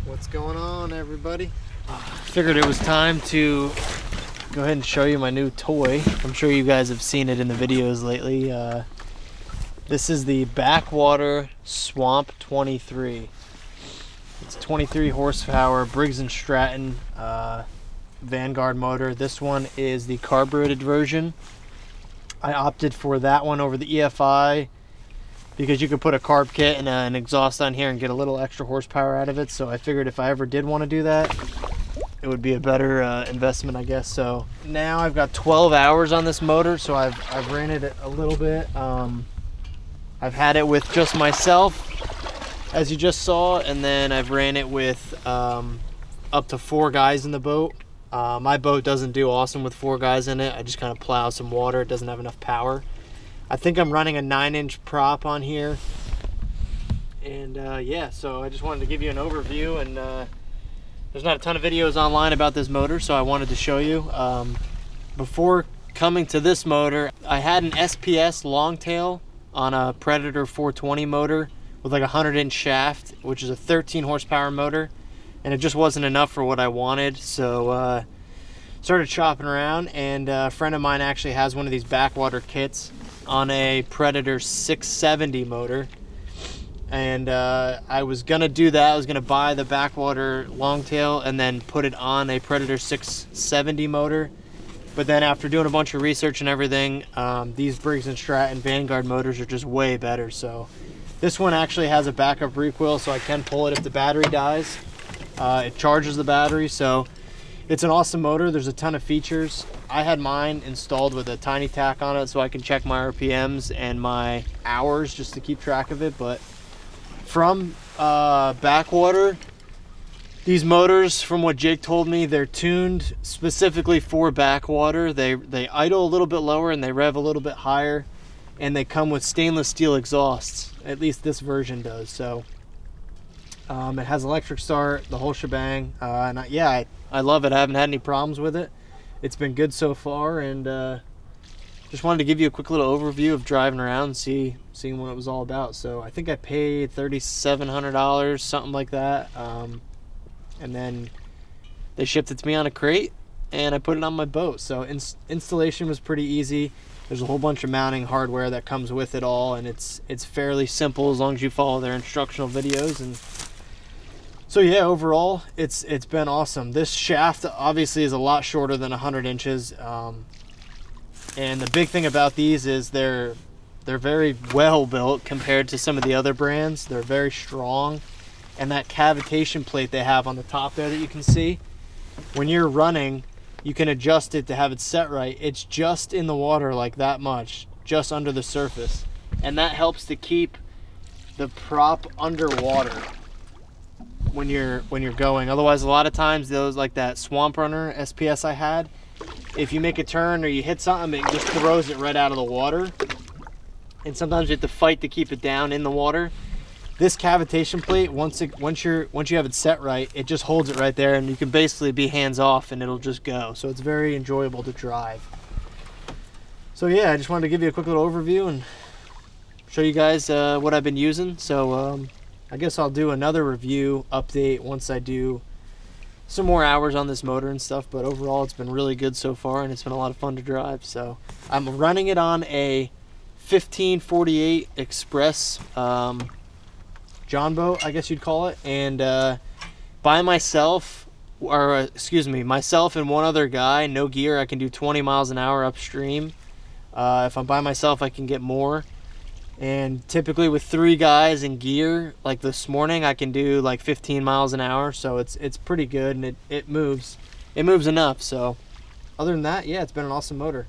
What's going on, everybody? Figured it was time to go ahead and show you my new toy. I'm sure you guys have seen it in the videos lately. This is the Backwater Swomp 23. It's a 23 horsepower Briggs & Stratton Vanguard motor. This one is the carbureted version. I opted for that one over the EFI because you could put a carb kit and an exhaust on here and get a little extra horsepower out of it. So I figured if I ever did want to do that, it would be a better investment, I guess. So now I've got 12 hours on this motor, so I've ran it a little bit. I've had it with just myself, as you just saw, and then I've ran it with up to 4 guys in the boat. My boat doesn't do awesome with 4 guys in it. I just kind of plow some water. It doesn't have enough power. I think I'm running a 9-inch prop on here. And yeah, so I just wanted to give you an overview, and there's not a ton of videos online about this motor, so I wanted to show you. Before coming to this motor, I had an SPS Longtail on a Predator 420 motor with like a 100-inch shaft, which is a 13 horsepower motor, and it just wasn't enough for what I wanted. So started shopping around, and a friend of mine actually has one of these backwater kits on a Predator 670 motor, and I was gonna do that. I was gonna buy the Backwater Longtail and then put it on a Predator 670 motor, but then after doing a bunch of research and everything, these Briggs & Stratton Vanguard motors are just way better. So this one actually has a backup recoil, so I can pull it if the battery dies. It charges the battery, so it's an awesome motor. There's a ton of features. I had mine installed with a tiny tack on it so I can check my RPMs and my hours just to keep track of it. But from Backwater, these motors, from what Jake told me, they're tuned specifically for Backwater. They idle a little bit lower and they rev a little bit higher, and they come with stainless steel exhausts. At least this version does. So it has electric start, the whole shebang, and yeah, I love it. I haven't had any problems with it. It's been good so far, and just wanted to give you a quick little overview of driving around and seeing what it was all about. So I think I paid $3,700, something like that, and then they shipped it to me on a crate, and I put it on my boat. So installation was pretty easy. There's a whole bunch of mounting hardware that comes with it all, and it's fairly simple as long as you follow their instructional videos. And so yeah, overall, it's been awesome. This shaft obviously is a lot shorter than 100 inches. And the big thing about these is they're very well built compared to some of the other brands. They're very strong. And that cavitation plate they have on the top there that you can see, when you're running, you can adjust it to have it set right. It's just in the water like that much, just under the surface. And that helps to keep the prop underwater when you're going. Otherwise, a lot of times those, like that Swamp Runner SPS I had, if you make a turn or you hit something, it just throws it right out of the water, and sometimes you have to fight to keep it down in the water. This cavitation plate, once you have it set right, it just holds it right there, and you can basically be hands off and it'll just go. So it's very enjoyable to drive. So yeah, I just wanted to give you a quick little overview and show you guys what I've been using. So I guess I'll do another review update once I do some more hours on this motor and stuff, but overall it's been really good so far, and it's been a lot of fun to drive. So I'm running it on a 1548 Express John boat, I guess you'd call it. And by myself, or excuse me, myself and one other guy, no gear, I can do 20 miles an hour upstream. If I'm by myself, I can get more. And typically with 3 guys in gear, like this morning, I can do like 15 miles an hour. So it's pretty good, and it moves enough. So other than that, yeah, it's been an awesome motor.